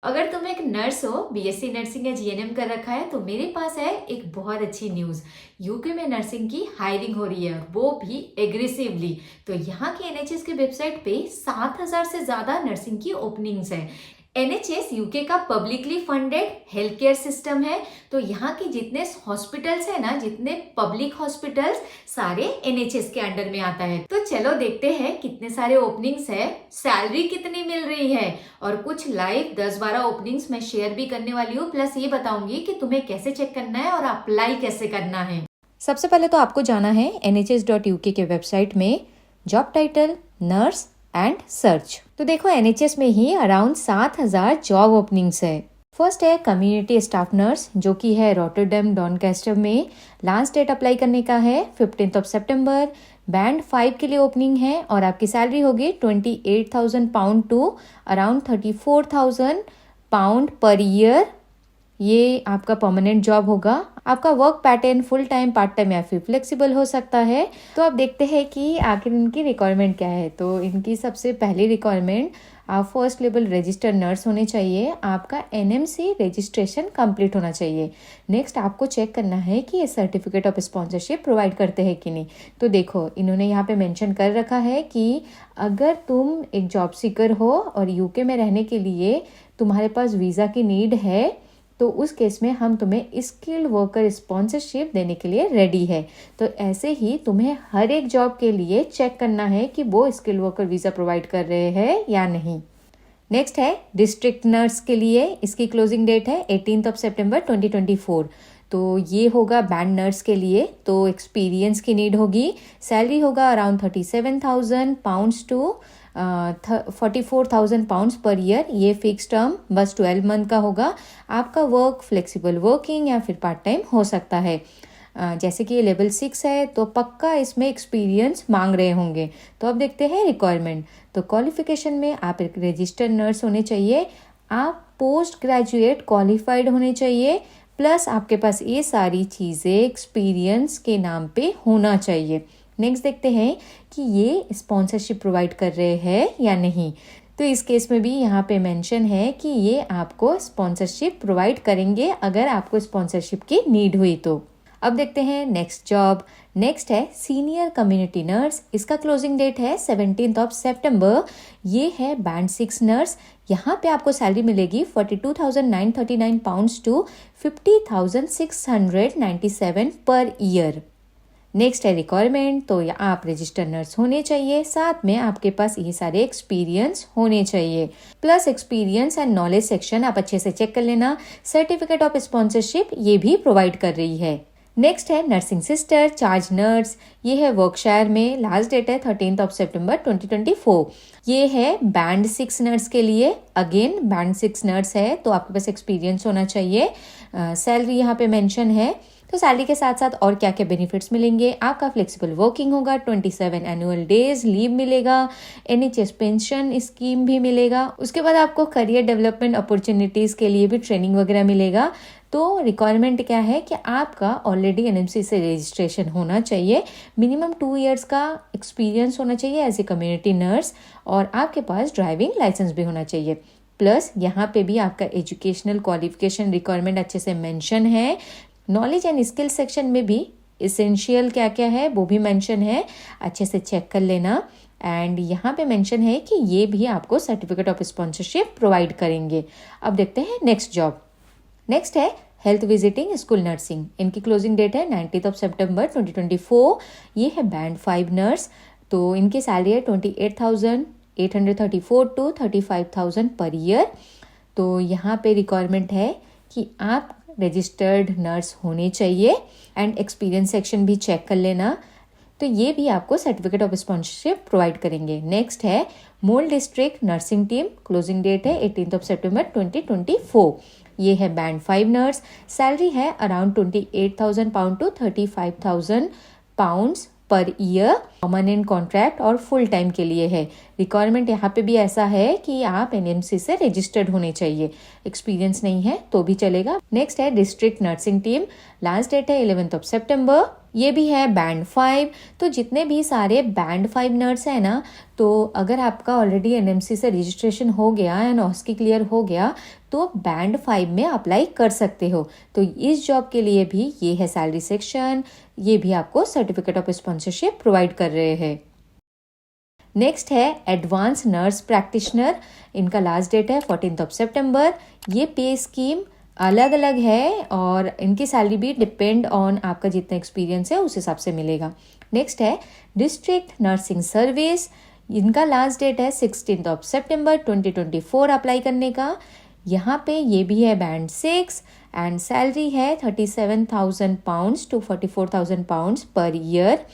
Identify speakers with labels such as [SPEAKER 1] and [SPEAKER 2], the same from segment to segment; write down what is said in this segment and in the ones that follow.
[SPEAKER 1] अगर तुम एक नर्स हो, बीएससी नर्सिंग या जीएनएम कर रखा है, तो मेरे पास है एक बहुत अच्छी न्यूज़। यूके में नर्सिंग की हायरिंग हो रही है, वो भी एग्रेसिवली। तो यहाँ की एनएचएस की वेबसाइट पे 7,000 से ज़्यादा नर्सिंग की ओपनिंग्स हैं। एनएचएस यूके का publicly funded health care system है। तो यहाँ के जितने हॉस्पिटल्स है ना, जितने पब्लिक हॉस्पिटल्स, सारे एनएचएस के अंडर में आता है। तो चलो देखते हैं कितने सारे ओपनिंग्स है, सैलरी कितनी मिल रही है, और कुछ लाइव 10-12 ओपनिंग्स मैं शेयर भी करने वाली हूँ। प्लस ये बताऊंगी कि तुम्हें कैसे चेक करना है और अप्लाई कैसे करना है।
[SPEAKER 2] सबसे पहले तो आपको जाना है nhs.uk के वेबसाइट में, job title, nurse and search. तो देखो एनएचएस में ही अराउंड 7,000 जॉब ओपनिंग्स है। फर्स्ट है कम्युनिटी स्टाफ नर्स, जो कि है रॉटरडैम डॉनकेस्टर में। लास्ट डेट अप्लाई करने का है 15 सितंबर। बैंड 5 के लिए ओपनिंग है और आपकी सैलरी होगी 28,000 pound to around 34,000 pound per year. ये आपका परमानेंट जॉब होगा। आपका work pattern full time, part time या फिर फ्लेक्सिबल हो सकता है। तो अब देखते हैं कि आखिर इनकी रिक्वायरमेंट क्या है। तो इनकी सबसे पहली रिक्वायरमेंट, आप फर्स्ट लेवल रजिस्टर्ड नर्स होने चाहिए। आपका एनएमसी रजिस्ट्रेशन कंप्लीट होना चाहिए। नेक्स्ट आपको चेक करना है कि ये सर्टिफिकेट ऑफ स्पॉन्सरशिप प्रोवाइड करते हैं कि नहीं। तो देखो इन्होंने यहाँ पे मेंशन कर रखा है कि अगर तुम एक जॉब सीकर हो और यूके में रहने के लिए तुम्हारे पास वीज़ा की नीड है, तो उस केस में हम तुम्हें स्किल्ड वर्कर स्पॉन्सरशिप देने के लिए रेडी है। तो ऐसे ही तुम्हें हर एक जॉब के लिए चेक करना है कि वो स्किल्ड वर्कर वीज़ा प्रोवाइड कर रहे हैं या नहीं। नेक्स्ट है डिस्ट्रिक्ट नर्स के लिए। इसकी क्लोजिंग डेट है 18 सितंबर 2024। तो ये होगा बैंड नर्स के लिए। तो एक्सपीरियंस की नीड होगी। सैलरी होगा around 37,000 pounds to 44,000 pounds per year. ये फिक्स टर्म बस 12 मंथ का होगा। आपका वर्क फ्लेक्सिबल वर्किंग या फिर पार्ट टाइम हो सकता है। जैसे कि ये लेवल 6 है, तो पक्का इसमें एक्सपीरियंस मांग रहे होंगे। तो अब देखते हैं रिक्वायरमेंट। तो क्वालिफिकेशन में आप एक रजिस्टर्ड नर्स होने चाहिए, आप पोस्ट ग्रेजुएट क्वालिफाइड होने चाहिए, प्लस आपके पास ये सारी चीज़ें एक्सपीरियंस के नाम पे होना चाहिए। नेक्स्ट देखते हैं कि ये स्पॉन्सरशिप प्रोवाइड कर रहे हैं या नहीं। तो इस केस में भी यहाँ पे मेंशन है कि ये आपको स्पॉन्सरशिप प्रोवाइड करेंगे अगर आपको स्पॉन्सरशिप की नीड हुई तो। अब देखते हैं नेक्स्ट जॉब। नेक्स्ट है सीनियर कम्युनिटी नर्स। इसका क्लोजिंग डेट है 17 सितंबर। ये है बैंड 6 नर्स। यहाँ पे आपको सैलरी मिलेगी 42,939 pounds to 50,697 per year. Next है रिक्वायरमेंट। तो आप रजिस्टर्ड नर्स होने चाहिए, साथ में आपके पास ये सारे एक्सपीरियंस होने चाहिए। Plus experience and knowledge section आप अच्छे से चेक कर लेना। सर्टिफिकेट ऑफ स्पॉन्सरशिप ये भी प्रोवाइड कर रही है। नेक्स्ट है नर्सिंग सिस्टर, चार्ज नर्स। ये है वर्कशायर में। लास्ट डेट है 13 सितंबर 2024। ये है बैंड 6 नर्स के लिए। अगेन बैंड 6 नर्स है, तो आपके पास एक्सपीरियंस होना चाहिए। सैलरी यहाँ पे मेंशन है। तो सैलरी के साथ साथ और क्या क्या बेनिफिट्स मिलेंगे, आपका फ्लेक्सिबल वर्किंग होगा, 27 एनुअल डेज लीव मिलेगा, एनएचएस पेंशन स्कीम भी मिलेगा। उसके बाद आपको करियर डेवलपमेंट अपॉर्चुनिटीज़ के लिए भी ट्रेनिंग वगैरह मिलेगा। तो रिक्वायरमेंट क्या है कि आपका ऑलरेडी एनएमसी से रजिस्ट्रेशन होना चाहिए, मिनिमम 2 इयर्स का एक्सपीरियंस होना चाहिए एज ए कम्युनिटी नर्स, और आपके पास ड्राइविंग लाइसेंस भी होना चाहिए। प्लस यहाँ पे भी आपका एजुकेशनल क्वालिफिकेशन रिक्वायरमेंट अच्छे से मेंशन है। नॉलेज एंड स्किल सेक्शन में भी इसेंशियल क्या क्या है वो भी मेंशन है, अच्छे से चेक कर लेना। एंड यहाँ पे मेंशन है कि ये भी आपको सर्टिफिकेट ऑफ स्पॉन्सरशिप प्रोवाइड करेंगे। अब देखते हैं नेक्स्ट जॉब। नेक्स्ट है हेल्थ विजिटिंग स्कूल नर्सिंग। इनकी क्लोजिंग डेट है 19 सितंबर 2024। ये है बैंड 5 नर्स। तो इनकी सैलरी है 28,834 टू 35,000 पर ईयर। तो यहाँ पे रिक्वायरमेंट है कि आप रजिस्टर्ड नर्स होने चाहिए एंड एक्सपीरियंस सेक्शन भी चेक कर लेना। तो ये भी आपको सर्टिफिकेट ऑफ स्पॉन्सरशिप प्रोवाइड करेंगे। नेक्स्ट है Mole district nursing team. Closing date है 18 सितंबर 2024। ये है बैंड 5 नर्स। सैलरी है around 28,000 pound to 35,000 pounds per year. Permanent contract और फुल टाइम के लिए है। रिक्वायरमेंट यहाँ पे भी ऐसा है कि आप एनएमसी से रजिस्टर्ड होने चाहिए, एक्सपीरियंस नहीं है तो भी चलेगा। नेक्स्ट है district nursing team. Last date है 11 सितंबर। ये भी है बैंड 5। तो जितने भी सारे बैंड 5 नर्स हैं ना, तो अगर आपका ऑलरेडी एनएमसी से रजिस्ट्रेशन हो गया एंड ऑस्की क्लियर हो गया तो बैंड 5 में अप्लाई कर सकते हो। तो इस जॉब के लिए भी ये है सैलरी सेक्शन, ये भी आपको सर्टिफिकेट ऑफ स्पॉन्सरशिप प्रोवाइड कर रहे हैं। नेक्स्ट है एडवांस नर्स प्रैक्टिशनर, इनका लास्ट डेट है 14 सितंबर। ये पे स्कीम अलग अलग है और इनकी सैलरी भी डिपेंड ऑन आपका जितना एक्सपीरियंस है उस हिसाब से मिलेगा। नेक्स्ट है डिस्ट्रिक्ट नर्सिंग सर्विस, इनका लास्ट डेट है 16 सितंबर 2024 अप्लाई करने का। यहाँ पे ये भी है बैंड 6 एंड सैलरी है 37,000 pounds to 44,000 pounds per year.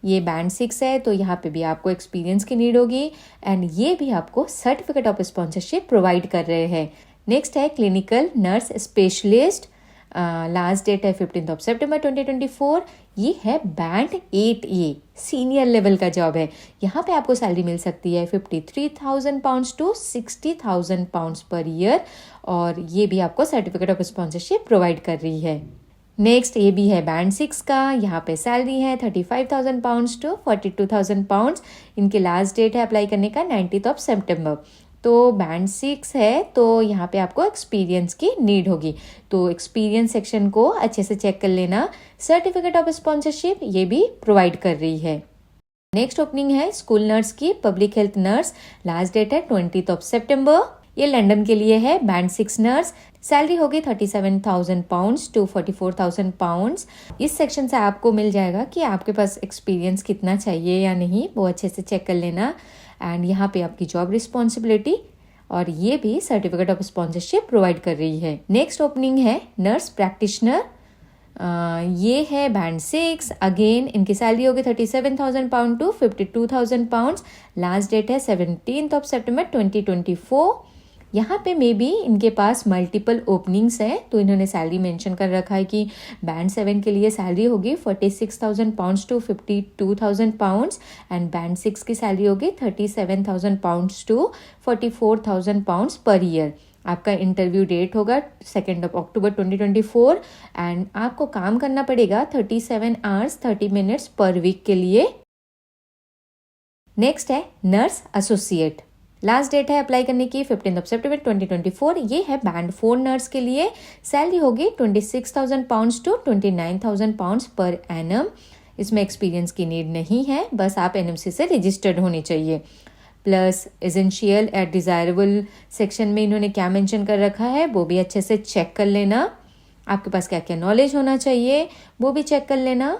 [SPEAKER 2] ये बैंड 6 है तो यहाँ पे भी आपको एक्सपीरियंस की नीड होगी एंड ये भी आपको सर्टिफिकेट ऑफ स्पॉन्सरशिप प्रोवाइड कर रहे हैं। नेक्स्ट है clinical nurse specialist, last date है 15 सितंबर 2024। ये है बैंड 8A, सीनियर लेवल का जॉब है। यहाँ पे आपको सैलरी मिल सकती है 53,000 pounds to 60,000 pounds per year और ये भी आपको सर्टिफिकेट ऑफ स्पॉन्सरशिप प्रोवाइड कर रही है। नेक्स्ट ये भी है बैंड 6 का, यहाँ पे सैलरी है 35,000 पाउंड्स टू 42,000 पाउंड्स। इनके लास्ट डेट है अप्लाई करने का 19 सितंबर। तो बैंड 6 है तो यहाँ पे आपको एक्सपीरियंस की नीड होगी, तो एक्सपीरियंस सेक्शन को अच्छे से चेक कर लेना। सर्टिफिकेट ऑफ स्पॉन्सरशिप ये भी प्रोवाइड कर रही है। नेक्स्ट ओपनिंग है स्कूल नर्स की, public health nurse, last date है 20 सितंबर। ये लंदन के लिए है, बैंड 6 नर्स, सैलरी होगी 37,000 पाउंड्स टू 44,000 पाउंड्स। इस सेक्शन से आपको मिल जाएगा कि आपके पास एक्सपीरियंस कितना चाहिए या नहीं, वो अच्छे से चेक कर लेना। एंड यहाँ पे आपकी जॉब रिस्पॉन्सिबिलिटी और ये भी सर्टिफिकेट ऑफ स्पॉन्सरशिप प्रोवाइड कर रही है। नेक्स्ट ओपनिंग है नर्स प्रैक्टिशनर, ये है बैंड 6, अगेन इनकी सैलरी होगी 37,000 pound to 52,000 pounds. Last date है 17 सितंबर 2024। यहाँ पे मे बी इनके पास मल्टीपल ओपनिंग्स हैं तो इन्होंने सैलरी मेंशन कर रखा है कि बैंड 7 के लिए सैलरी होगी 46,000 pounds to 52,000 pounds and band 6 की सैलरी होगी 37,000 pounds to 44,000 pounds per year. आपका इंटरव्यू डेट होगा 2 अक्टूबर 2024 एंड आपको काम करना पड़ेगा 37 आवर्स 30 मिनट्स पर वीक के लिए। नेक्स्ट है नर्स एसोसिएट, लास्ट डेट है अप्लाई करने की 15 सितंबर 2024। ये है बैंड 4 नर्स के लिए, सैलरी होगी 26,000 pounds to 29,000 pounds per annum. इसमें एक्सपीरियंस की नीड नहीं है, बस आप एनएमसी से रजिस्टर्ड होने चाहिए। Plus essential at desirable section में इन्होंने क्या मेंशन कर रखा है वो भी अच्छे से चेक कर लेना। आपके पास क्या क्या नॉलेज होना चाहिए वो भी चेक कर लेना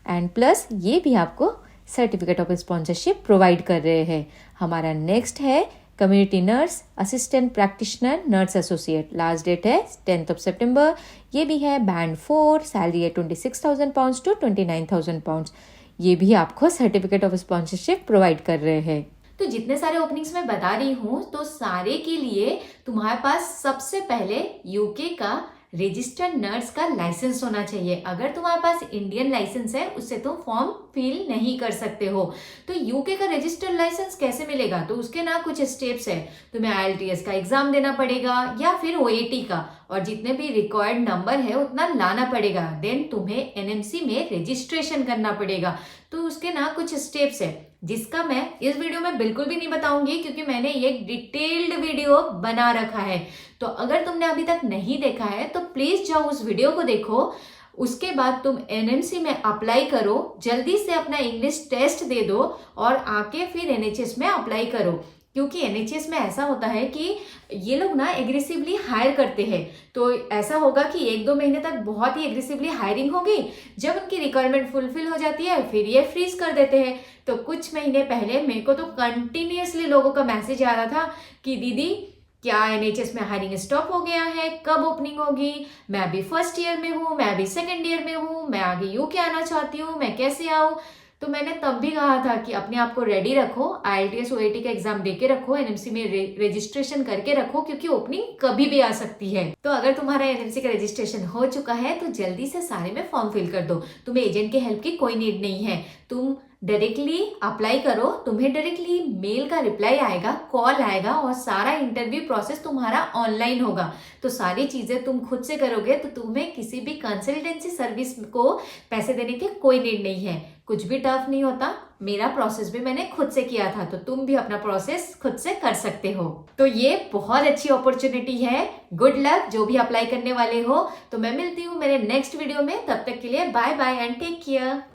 [SPEAKER 2] एंड प्लस ये भी आपको सर्टिफिकेट ऑफ स्पॉन्सरशिप प्रोवाइड कर रहे हैं। हमारा नेक्स्ट है community nurse assistant practitioner nurse associate, last date है 10 सितंबर। ये भी है बैंड 4, सैलरी है 26,000 पाउंड्स टू 29,000 पाउंड्स। ये भी आपको सर्टिफिकेट ऑफ स्पॉन्सरशिप प्रोवाइड कर रहे हैं।
[SPEAKER 1] तो जितने सारे ओपनिंग्स मैं बता रही हूँ तो सारे के लिए तुम्हारे पास सबसे पहले यूके का रजिस्टर्ड नर्स का लाइसेंस होना चाहिए। अगर तुम्हारे पास इंडियन लाइसेंस है उससे तुम फॉर्म फिल नहीं कर सकते हो। तो यूके का रजिस्टर्ड लाइसेंस कैसे मिलेगा, तो उसके ना कुछ स्टेप्स है। तुम्हें IELTS का एग्जाम देना पड़ेगा या फिर OAT का, और जितने भी रिक्वायर्ड नंबर है उतना लाना पड़ेगा। देन तुम्हें NMC में रजिस्ट्रेशन करना पड़ेगा। तो उसके ना कुछ स्टेप्स है जिसका मैं इस वीडियो में बिल्कुल भी नहीं बताऊंगी क्योंकि मैंने ये डिटेल्ड वीडियो बना रखा है। तो अगर तुमने अभी तक नहीं देखा है तो प्लीज जाओ उस वीडियो को देखो। उसके बाद तुम NMC में अप्लाई करो, जल्दी से अपना इंग्लिश टेस्ट दे दो और आके फिर NHS में अप्लाई करो, क्योंकि NHS में ऐसा होता है कि ये लोग ना एग्रेसिवली हायर करते हैं। तो ऐसा होगा कि 1-2 महीने तक बहुत ही एग्रेसिवली हायरिंग होगी, जब उनकी रिक्वायरमेंट फुलफिल हो जाती है फिर ये फ्रीज कर देते हैं। तो कुछ महीने पहले मेरे को तो कंटिन्यूअसली लोगों का मैसेज आ रहा था कि दीदी क्या NHS में हायरिंग स्टॉप हो गया है, कब ओपनिंग होगी, मैं अभी फर्स्ट ईयर में हूँ, मैं अभी सेकेंड ईयर में हूँ, मैं आगे यूके आना चाहती हूँ, मैं कैसे आऊँ। तो मैंने तब भी कहा था कि अपने आप को रेडी रखो, IELTS OAT का एग्जाम देके रखो, NMC में रजिस्ट्रेशन करके रखो, क्योंकि ओपनिंग कभी भी आ सकती है। तो अगर तुम्हारा NMC का रजिस्ट्रेशन हो चुका है तो जल्दी से सारे में फॉर्म फिल कर दो। तुम्हें एजेंट के हेल्प की कोई नीड नहीं है। तुम डायरेक्टली अप्लाई करो, तुम्हें डायरेक्टली मेल का रिप्लाई आएगा, कॉल आएगा और सारा इंटरव्यू प्रोसेस तुम्हारा ऑनलाइन होगा। तो सारी चीजें तुम खुद से करोगे तो तुम्हें किसी भी कंसल्टेंसी सर्विस को पैसे देने की कोई नीड नहीं है। कुछ भी टफ नहीं होता, मेरा प्रोसेस भी मैंने खुद से किया था, तो तुम भी अपना प्रोसेस खुद से कर सकते हो। तो ये बहुत अच्छी अपॉर्चुनिटी है। गुड लक जो भी अप्लाई करने वाले हो। तो मैं मिलती हूँ मेरे नेक्स्ट वीडियो में, तब तक के लिए bye bye and take care.